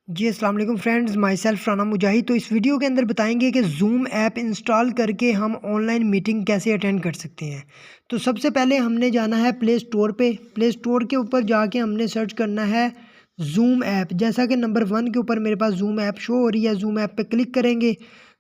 जी अस्सलाम वालेकुम friends, my self Rana मुजाहिद। तो इस वीडियो के अंदर बताएंगे कि ज़ूम ऐप इंस्टॉल करके हम ऑनलाइन मीटिंग कैसे अटेंड कर सकते हैं। तो सबसे पहले हमने जाना है प्ले स्टोर पे। प्ले स्टोर के ऊपर जाके हमने सर्च करना है ज़ूम ऐप। जैसा कि नंबर 1 के ऊपर मेरे पास ज़ूम ऐप शो हो रही है, ज़ूम ऐप पे क्लिक करेंगे।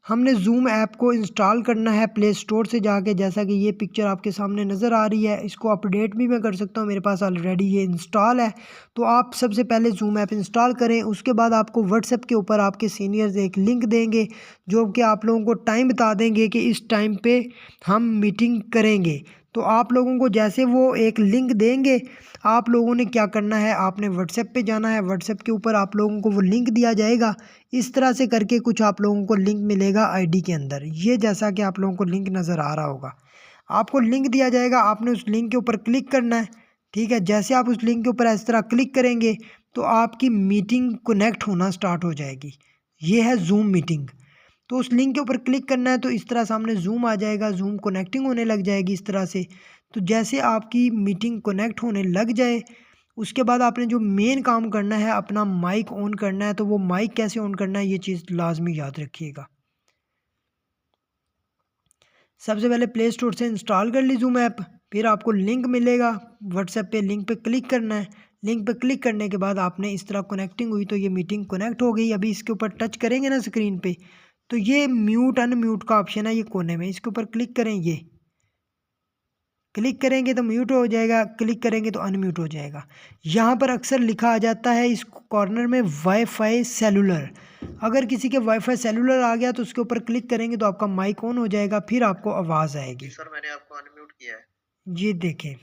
हमने ज़ूम ऐप को इंस्टॉल करना है प्ले स्टोर से जाके। जैसा कि ये पिक्चर आपके सामने नज़र आ रही है, इसको अपडेट भी मैं कर सकता हूँ, मेरे पास ऑलरेडी ये इंस्टॉल है। तो आप सबसे पहले ज़ूम ऐप इंस्टॉल करें। उसके बाद आपको व्हाट्सएप के ऊपर आपके सीनियर्स एक लिंक देंगे जो कि आप लोगों को टाइम बता देंगे कि इस टाइम पे हम मीटिंग करेंगे। तो आप लोगों को जैसे वो एक लिंक देंगे, आप लोगों ने क्या करना है, आपने व्हाट्सएप पे जाना है। व्हाट्सएप के ऊपर आप लोगों को वो लिंक दिया जाएगा। इस तरह से करके कुछ आप लोगों को लिंक मिलेगा आईडी के अंदर, ये जैसा कि आप लोगों को लिंक नज़र आ रहा होगा। आपको लिंक दिया जाएगा, आपने उस लिंक के ऊपर क्लिक करना है। ठीक है, जैसे आप उस लिंक के ऊपर इस तरह क्लिक करेंगे तो आपकी मीटिंग कनेक्ट होना स्टार्ट हो जाएगी। ये है ज़ूम मीटिंग। तो उस लिंक के ऊपर क्लिक करना है, तो इस तरह सामने ज़ूम आ जाएगा, ज़ूम कनेक्टिंग होने लग जाएगी इस तरह से। तो जैसे आपकी मीटिंग कनेक्ट होने लग जाए, उसके बाद आपने जो मेन काम करना है, अपना माइक ऑन करना है। तो वो माइक कैसे ऑन करना है, ये चीज़ लाजमी याद रखिएगा। सबसे पहले प्ले स्टोर से इंस्टॉल कर ली ज़ूम ऐप, फिर आपको लिंक मिलेगा व्हाट्सएप पे, लिंक पे क्लिक करना है। लिंक पे क्लिक करने के बाद आपने इस तरह कनेक्टिंग हुई, तो ये मीटिंग कनेक्ट हो गई। अभी इसके ऊपर टच करेंगे ना स्क्रीन पे, तो ये म्यूट अनम्यूट का ऑप्शन है, ये कोने में, इसके ऊपर क्लिक करें। ये क्लिक करेंगे तो म्यूट हो जाएगा, क्लिक करेंगे तो अनम्यूट हो जाएगा। यहाँ पर अक्सर लिखा आ जाता है इस कॉर्नर में वाईफाई सेलुलर। अगर किसी के वाईफाई सेलुलर आ गया तो उसके ऊपर क्लिक करेंगे तो आपका माइक ऑन हो जाएगा, फिर आपको आवाज़ जी आएगी। सर, मैंने आपको अनम्यूट किया है। ये देखें।